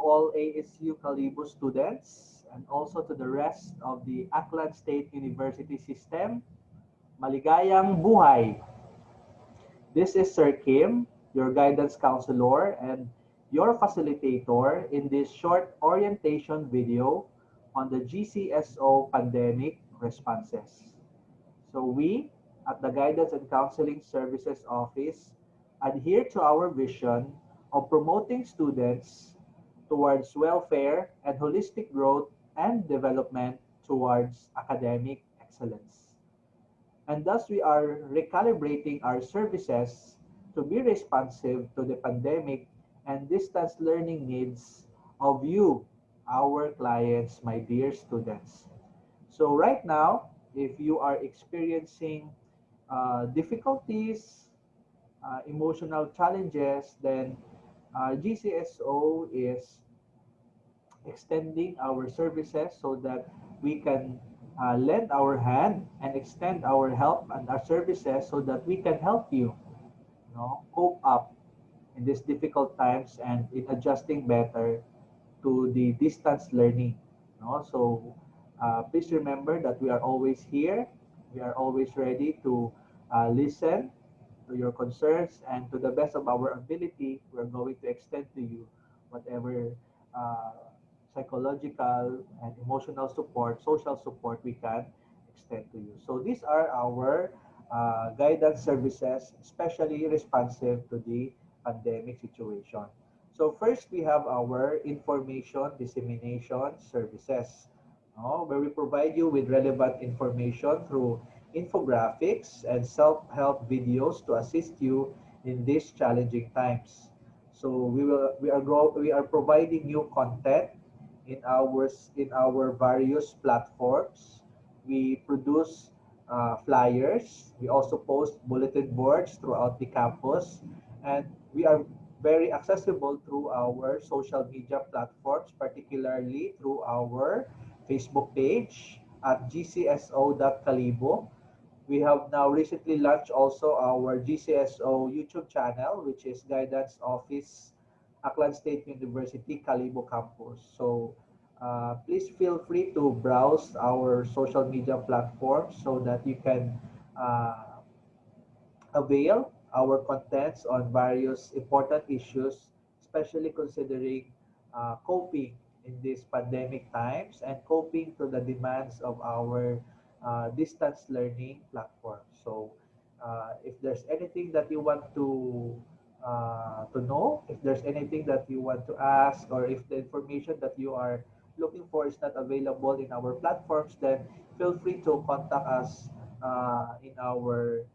all ASU Kalibo students and also to the rest of the Aklan State University system. Maligayang buhay! This is Sir Kim, your guidance counselor and your facilitator in this short orientation video on the GCSO pandemic responses. So we at the Guidance and Counseling Services Office adhere to our vision of promoting students towards welfare and holistic growth and development towards academic excellence. And thus we are recalibrating our services to be responsive to the pandemic and distance learning needs of you, our clients, my dear students. So right now, if you are experiencing difficulties, emotional challenges, then GCSO is extending our services so that we can lend our hand and extend our help and our services so that we can help you, cope up in these difficult times and in adjusting better to the distance learning. So please remember that we are always here. We are always ready to listen to your concerns, and to the best of our ability, we're going to extend to you whatever uh, psychological and emotional support, social support we can extend to you. So these are our guidance services, especially responsive to the pandemic situation. So first, we have our information dissemination services, where we provide you with relevant information through infographics and self-help videos to assist you in these challenging times. So we are providing you content in our various platforms. We produce flyers. We also post bulletin boards throughout the campus, and we are very accessible through our social media platforms, particularly through our Facebook page at gcso.kalibo. We have now recently launched also our GCSO YouTube channel, which is Guidance Office, Aklan State University, Kalibo Campus. So please feel free to browse our social media platforms so that you can uh, avail our contents on various important issues, especially considering coping in these pandemic times and coping to the demands of our distance learning platform. So, if there's anything that you want to know, if there's anything that you want to ask, or if the information that you are looking for is not available in our platforms, then feel free to contact us in our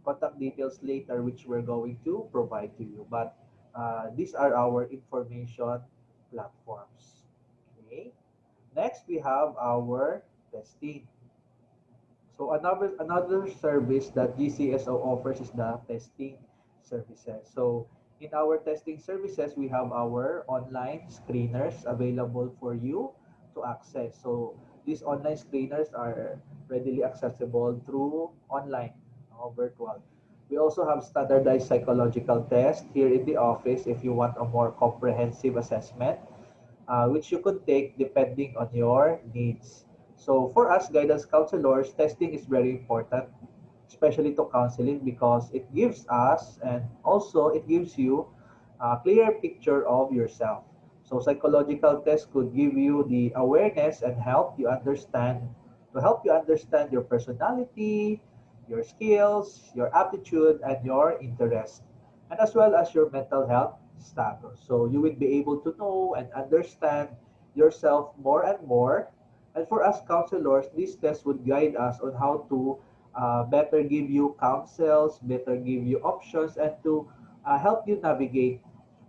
contact details later, which we're going to provide to you. But these are our information platforms. Okay. Next, we have our testing. So another service that GCSO offers is the testing services. So in our testing services, we have our online screeners available for you to access. So these online screeners are readily accessible through online, virtual. We also have standardized psychological tests here in the office if you want a more comprehensive assessment, which you could take depending on your needs. So for us guidance counselors, testing is very important, especially to counseling, because it gives us and also it gives you a clear picture of yourself. So psychological tests could give you the awareness and help you understand your personality, your skills, your aptitude, and your interest, and as well as your mental health status. So you will be able to know and understand yourself more and more. And for us counselors, these tests would guide us on how to better give you counsels, better give you options, and to help you navigate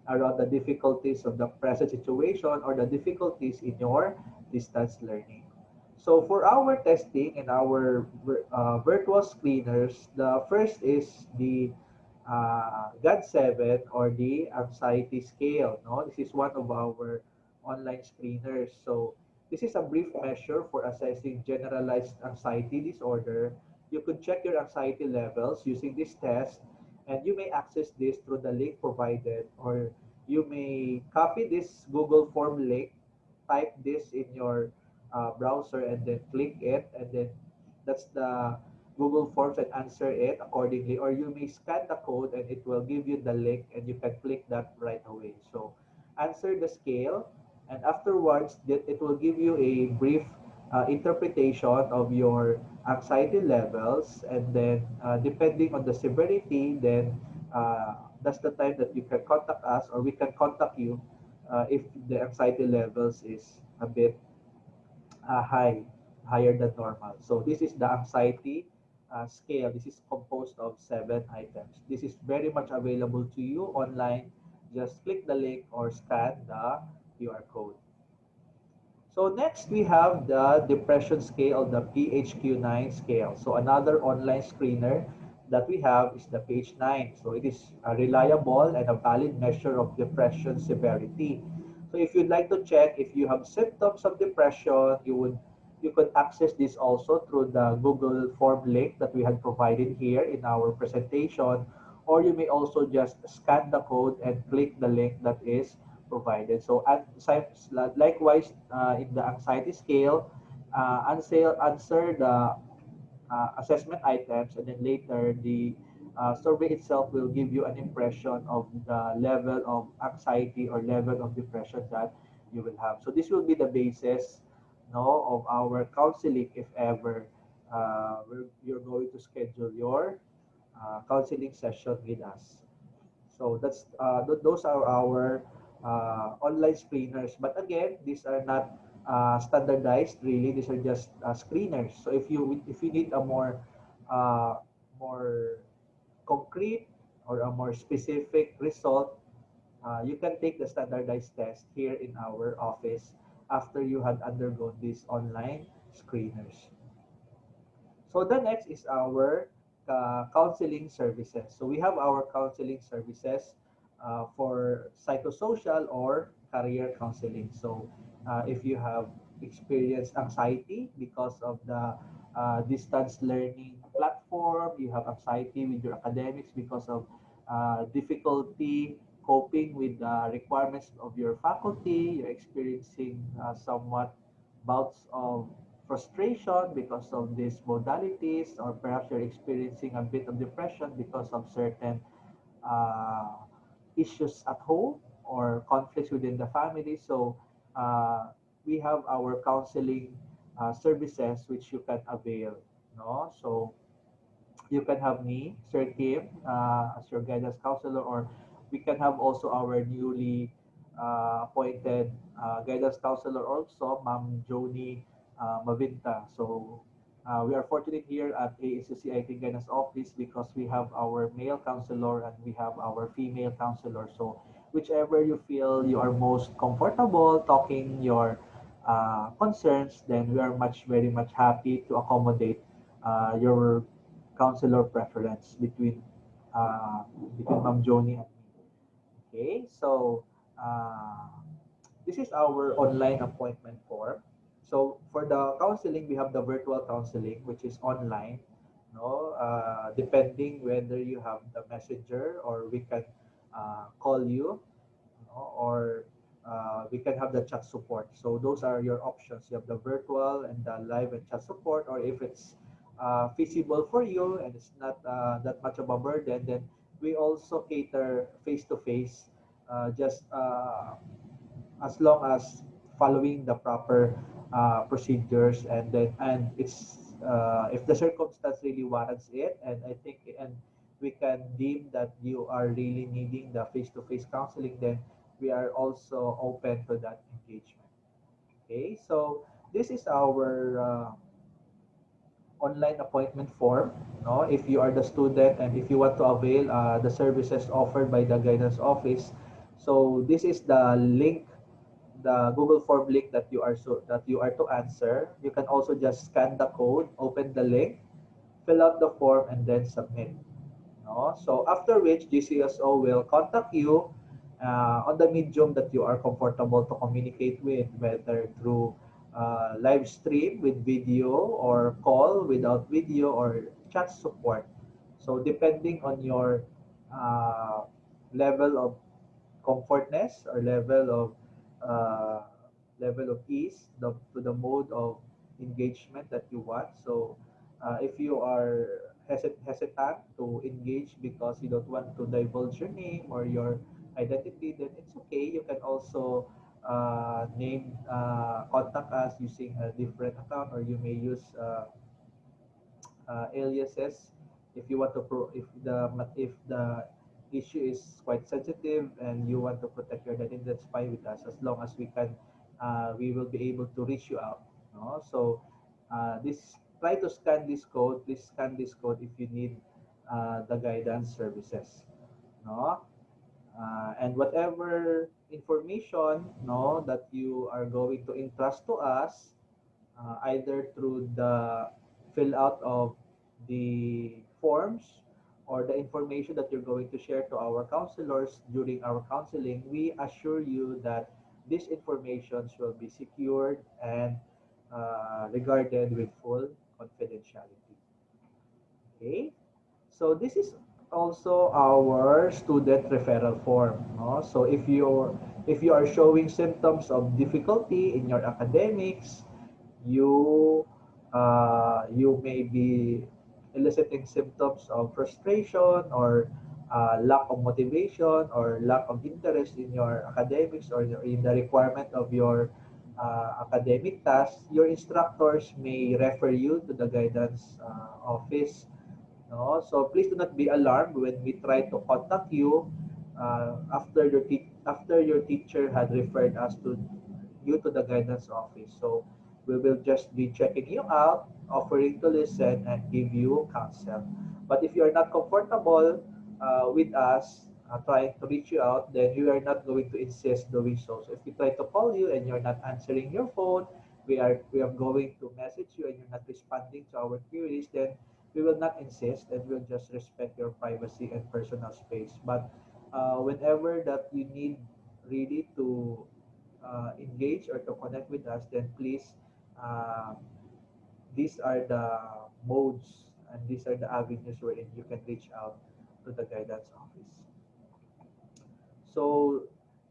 around the difficulties of the present situation or the difficulties in your distance learning. So for our testing and our virtual screeners, the first is the GAD-7 or the anxiety scale. No, this is one of our online screeners. So this is a brief measure for assessing generalized anxiety disorder. You could check your anxiety levels using this test, and you may access this through the link provided, or you may copy this Google form link, type this in your browser, and then click it, and then that's the Google Forms, and answer it accordingly. Or you may scan the code and it will give you the link and you can click that right away. So answer the scale, and afterwards it will give you a brief interpretation of your anxiety levels, and then depending on the severity, then that's the time that you can contact us, or we can contact you if the anxiety levels is a bit higher than normal. So this is the anxiety scale. This is composed of 7 items. This is very much available to you online. Just click the link or scan the QR code. So next we have the depression scale, the PHQ-9 scale. So another online screener that we have is the PH9. So it is a reliable and a valid measure of depression severity. So if you'd like to check if you have symptoms of depression, you could access this also through the Google form link that we had provided here in our presentation, or you may also just scan the code and click the link that is provided. So likewise, in the anxiety scale, answer the assessment items, and then later the survey itself will give you an impression of the level of anxiety or level of depression that you will have. So this will be the basis, no, of our counseling if ever you're going to schedule your counseling session with us. So those are our online screeners. But again, these are not standardized. Really, these are just screeners. So if you need a more concrete or a more specific result, you can take the standardized test here in our office after you had undergone these online screeners. So the next is our counseling services. So we have our counseling services for psychosocial or career counseling. So if you have experienced anxiety because of the distance learning platform, you have anxiety with your academics because of difficulty coping with the requirements of your faculty, you're experiencing somewhat bouts of frustration because of these modalities, or perhaps you're experiencing a bit of depression because of certain uh, issues at home or conflicts within the family. So we have our counseling services which you can avail. No, so you can have me, Sir Kim, as your guidance counselor, or we can have also our newly appointed guidance counselor also, Ma'am Joni Mavinta. So we are fortunate here at ASUCIT Guidance Office because we have our male counselor and we have our female counselor. So whichever you feel you are most comfortable talking your concerns, then we are very much happy to accommodate your counselor preference between Ma'am Joni and me. Okay, so uh, this is our online appointment form. So for the counseling, we have the virtual counseling, which is online. No, depending whether you have the messenger or we can call you, or we can have the chat support. So those are your options. You have the virtual and the live and chat support, or if it's feasible for you and it's not that much of a burden, then we also cater face to face, just as long as following the proper procedures, and it's if the circumstance really warrants it, and I think and we can deem that you are really needing the face-to-face counseling, then we are also open to that engagement. Okay, so this is our online appointment form. No, if you are the student and if you want to avail the services offered by the guidance office, so this is the link, the Google form link that you are to answer. You can also just scan the code, open the link, fill out the form, and then submit. No? So after which GCSO will contact you on the medium that you are comfortable to communicate with, whether through live stream with video, or call without video, or chat support. So depending on your uh, level of comfortness or uh, level of ease to the mode of engagement that you want. So if you are hesitant to engage because you don't want to divulge your name or your identity, then it's okay. You can also contact us using a different account, or you may use aliases if you want to if the issue is quite sensitive and you want to protect your identity. That's fine with us, as long as we will be able to reach you out, no? So this try to scan this code please scan this code if you need the guidance services, no? And whatever information, no, that you are going to entrust to us, either through the fill out of the forms or the information that you're going to share to our counselors during our counseling, we assure you that these informations will be secured and regarded with full confidentiality. Okay? So this is also our student referral form. No? So if you are showing symptoms of difficulty in your academics, you you may be eliciting symptoms of frustration or lack of motivation or lack of interest in your academics or in the requirement of your academic tasks, your instructors may refer you to the guidance office, no? So please do not be alarmed when we try to contact you after your teacher had referred us to you to the guidance office. So we will just be checking you out, offering to listen and give you counsel. But if you are not comfortable with us trying to reach you out, then we are not going to insist doing so. So if we try to call you and you're not answering your phone, we are going to message you and you're not responding to our queries, then we will not insist and we'll just respect your privacy and personal space. But whenever that you need really to engage or to connect with us, then please, uh, these are the modes and these are the avenues wherein you can reach out to the guidance office. So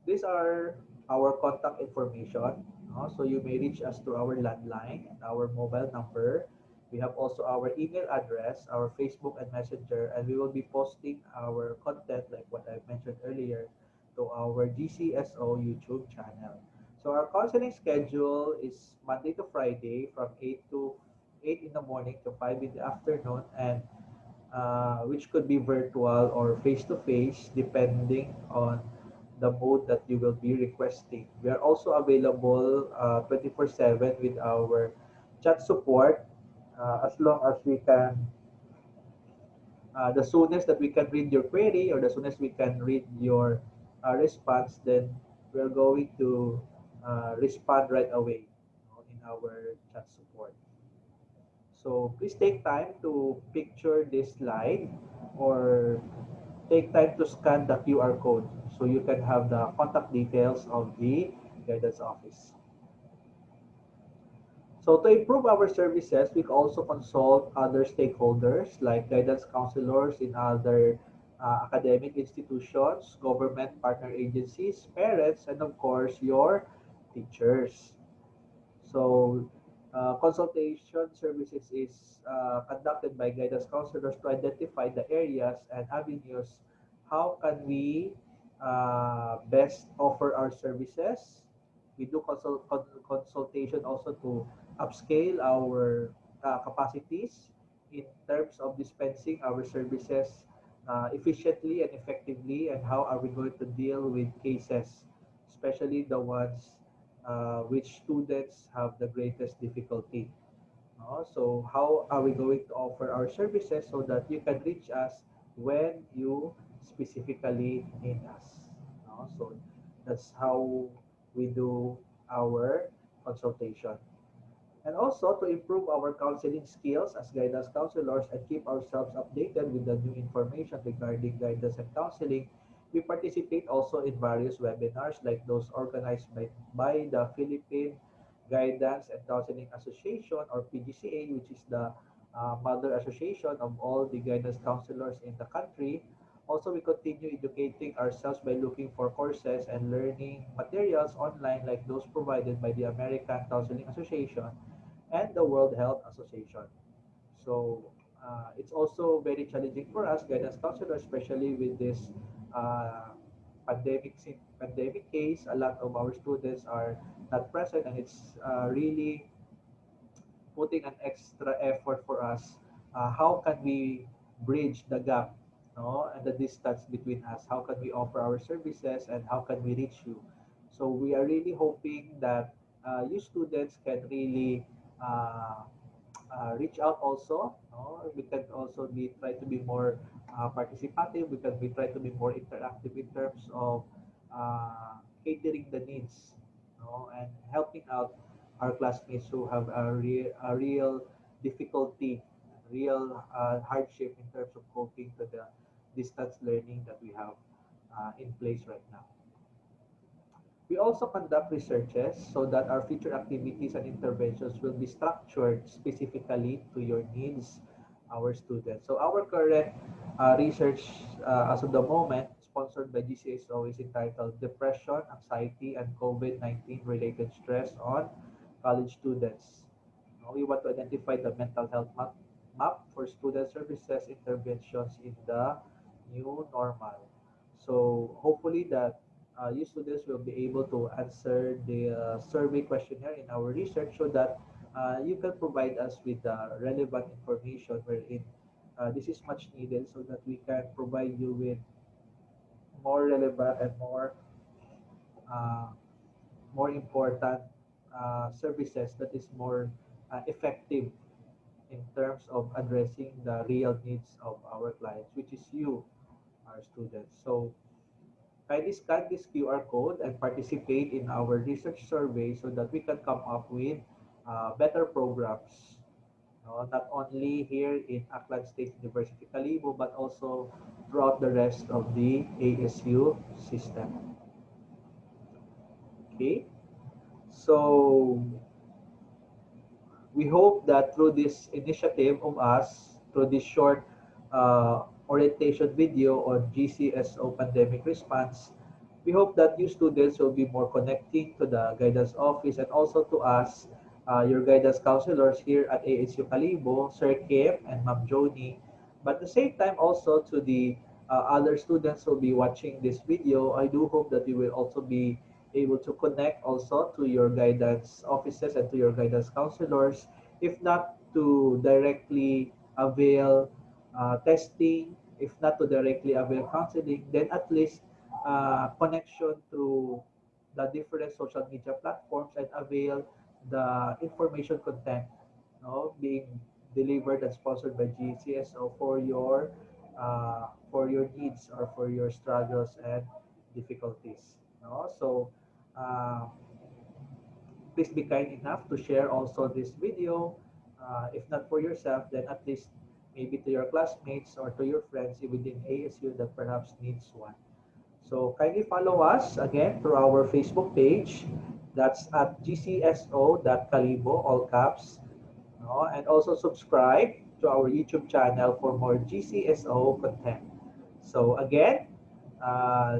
these are our contact information. No? So you may reach us through our landline and our mobile number. We have also our email address, our Facebook and Messenger, and we will be posting our content, like what I mentioned earlier, to our GCSO YouTube channel. So our counseling schedule is Monday to Friday from 8 in the morning to 5 in the afternoon, and which could be virtual or face-to-face depending on the mode that you will be requesting. We are also available 24/7 with our chat support, as long as we can, the soonest that we can read your query or the soonest we can read your response, then we're going to respond right away, in our chat support. So please take time to picture this slide or take time to scan the QR code so you can have the contact details of the guidance office. So to improve our services, we also consult other stakeholders like guidance counselors in other academic institutions, government partner agencies, parents, and of course your teachers. So, consultation services is conducted by guidance counselors to identify the areas and avenues. How can we best offer our services? We do consultation also to upscale our capacities in terms of dispensing our services efficiently and effectively, and how are we going to deal with cases, especially the ones which students have the greatest difficulty. No? So how are we going to offer our services so that you can reach us when you specifically need us? No? So that's how we do our consultation. And also to improve our counseling skills as guidance counselors and keep ourselves updated with the new information regarding guidance and counseling, we participate also in various webinars like those organized by the Philippine Guidance and Counseling Association, or PGCA, which is the mother association of all the guidance counselors in the country. Also, we continue educating ourselves by looking for courses and learning materials online like those provided by the American Counseling Association and the World Health Association. So it's also very challenging for us, guidance counselors, especially with this uh, pandemic case. A lot of our students are not present, and it's really putting an extra effort for us. How can we bridge the gap, no, and the distance between us? How can we offer our services, and how can we reach you? So we are really hoping that you students can really reach out also. No? We can also be try to be more participative. We can be try to be more interactive in terms of catering the needs, no? And helping out our classmates who have a real difficulty, real hardship in terms of coping to the distance learning that we have in place right now. We also conduct researches so that our future activities and interventions will be structured specifically to your needs, our students. So our current research as of the moment, sponsored by GCSO, is entitled Depression, Anxiety, and COVID-19 Related Stress on College Students. We want to identify the mental health map for student services interventions in the new normal. So hopefully that you students will be able to answer the survey questionnaire in our research so that you can provide us with relevant information wherein this is much needed so that we can provide you with more relevant and uh, more important services that is more effective in terms of addressing the real needs of our clients, which is you, our students. So kindly scan this QR code and participate in our research survey so that we can come up with better programs, no? Not only here in Aklan State University Kalibo, but also throughout the rest of the ASU system. Okay, so we hope that through this initiative of us, through this short orientation video on GCSO pandemic response, we hope that you students will be more connecting to the guidance office and also to us, your guidance counselors here at ASU Kalibo, Sir Kim and Ma'am Joni, but at the same time also to the other students who will be watching this video. I do hope that you will also be able to connect also to your guidance officers and to your guidance counselors, if not to directly avail testing, if not to directly avail counseling, then at least connection through the different social media platforms and avail the information content, no, being delivered and sponsored by GCSO for your needs or for your struggles and difficulties. No? So please be kind enough to share also this video. If not for yourself, then at least maybe to your classmates or to your friends within ASU that perhaps needs one. So kindly follow us again through our Facebook page. That's at gcso.kalibo, all caps. No? And also subscribe to our YouTube channel for more GCSO content. So again, uh,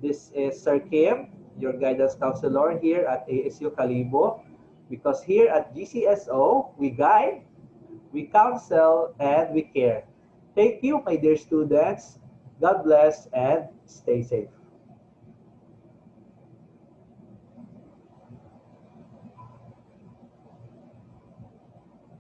this is Sir Kim, your guidance counselor here at ASU Kalibo. Because here at GCSO, we guide, we counsel, and we care. Thank you, my dear students. God bless and stay safe.